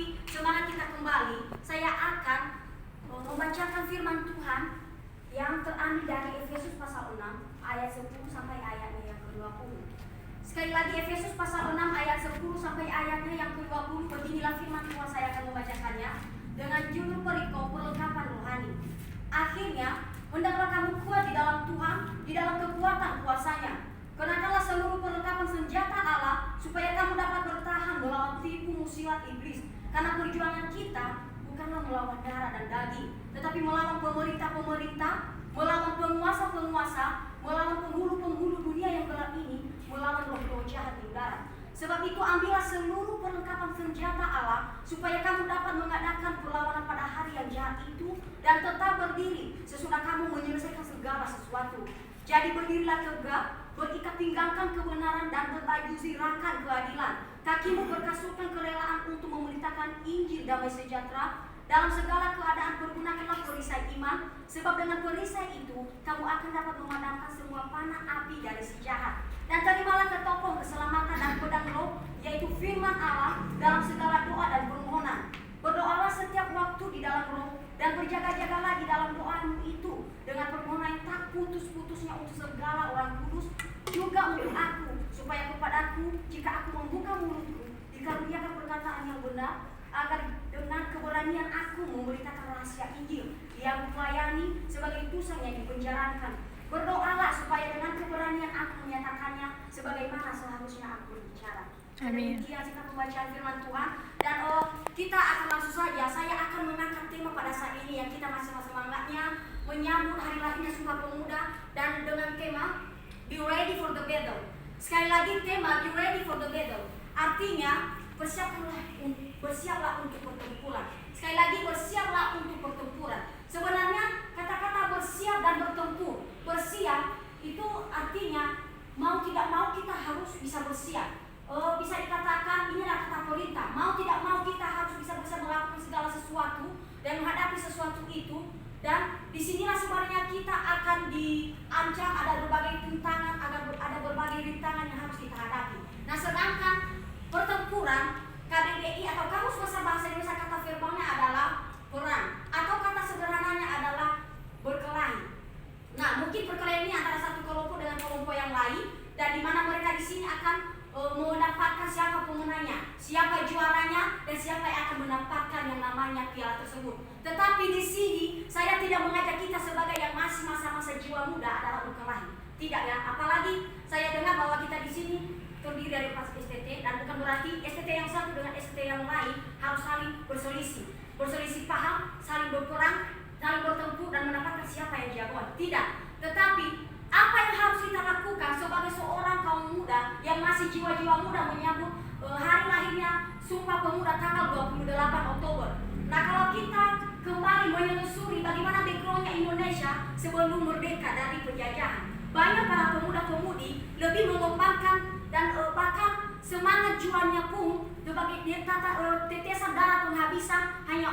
Tetapi semangat kita kembali, saya akan membacakan firman Tuhan yang terambil dari Efesus pasal 6 ayat 10 sampai ayatnya yang ke-20. Sekali lagi Efesus pasal 6 ayat 10 sampai ayatnya yang ke-20. Beginilah firman Tuhan, saya akan membacakannya dengan judul perikop perlengkapan rohani. Akhirnya, hendaklah kamu kuat di dalam Tuhan, di dalam kekuatan kuasanya. Kenakanlah seluruh perlengkapan senjata Allah, supaya kamu dapat bertahan melawan tipu muslihat iblis. Karena perjuangan kita bukanlah melawan darah dan daging, tetapi melawan pemerintah-pemerintah, melawan penguasa-penguasa, melawan penghulu-penghulu dunia yang gelap ini, melawan roh-roh jahat di udara. Sebab itu ambillah seluruh perlengkapan senjata Allah, supaya kamu dapat mengadakan perlawanan pada hari yang jahat itu, dan tetap berdiri sesudah kamu menyelesaikan segala sesuatu. Jadi berdirilah tegak, berikat pinggangkan kebenaran, dan berbaju zirahkan keadilan. Kakimu berkasutkan kerelaan untuk memberitakan Injil damai sejahtera. Dalam segala keadaan pergunakanlah perisai iman, sebab dengan perisai itu kamu akan dapat memadamkan semua panah api dari si jahat. Dan terimalah ketopong keselamatan dan pedang roh, yaitu firman Allah, dalam segala doa dan permohonan. Berdoalah setiap waktu di dalam roh, dan berjaga-jagalah di dalam doamu itu dengan permohonan yang tak putus-putusnya untuk segala orang kudus, juga untuk aku, supaya kepadaku, jika aku membuka mulutku, dikaruniakan perkataan yang benar, agar dengan keberanian aku memberitakan rahasia Injil yang melayani sebagai utusan yang dipenjarakan. Berdoalah supaya dengan keberanian aku menyatakannya sebagaimana seharusnya aku berbicara. Amin. Demikian kita pembacaan firman Tuhan, dan kita akan langsung saja. Saya akan mengangkat tema pada saat ini yang kita masih semangatnya menyambut hari lahirnya Sumpah Pemuda, dan dengan tema Be Ready for the Battle. Sekali lagi tema Be Ready for the Battle, artinya bersiaplah untuk pertempuran. Sekali lagi, bersiaplah untuk pertempuran. Sebenarnya kata-kata bersiap dan bertempur, bersiap itu artinya mau tidak mau kita harus bisa bersiap. Bisa dikatakan inilah kata perintah. Mau tidak mau kita harus bisa melakukan segala sesuatu dan menghadapi sesuatu itu. Dan disinilah sebenarnya kita akan diancam, ada berbagai rintangan, ada berbagai rintangan yang harus kita hadapi. Nah, sedangkan pertempuran, KBBI atau Kamus Besar Bahasa Indonesia, kata verbalnya adalah perang, atau kata sederhananya adalah berkelahi. Nah, mungkin perkelahian ini antara satu kelompok dengan kelompok yang lain, dan di mana mereka di sini akan mendapatkan siapa pemenangnya, siapa juaranya, dan siapa yang akan mendapatkan yang namanya piala tersebut. Tetapi di sini saya tidak mengajak kita sebagai yang masih masa-masa jiwa muda adalah berkelahi. Tidak ya, apalagi saya dengar bahwa kita di sini terdiri dari pas STT, dan bukan berarti STT yang satu dengan STT yang lain harus saling berselisih paham, saling berperang, saling bertempur dan mendapatkan siapa yang jagoan. Tidak, tetapi apa yang harus kita lakukan sebagai seorang kaum muda yang masih jiwa-jiwa muda menyambut hari lahirnya Sumpah Pemuda tanggal 28 Oktober. Nah, kalau kita kembali menelusuri bagaimana backgroundnya Indonesia sebelum merdeka dari penjajahan, banyak para pemuda-pemudi lebih mengembangkan dan bahkan semangat juangnya pun sebagai tetesan darah penghabisan hanya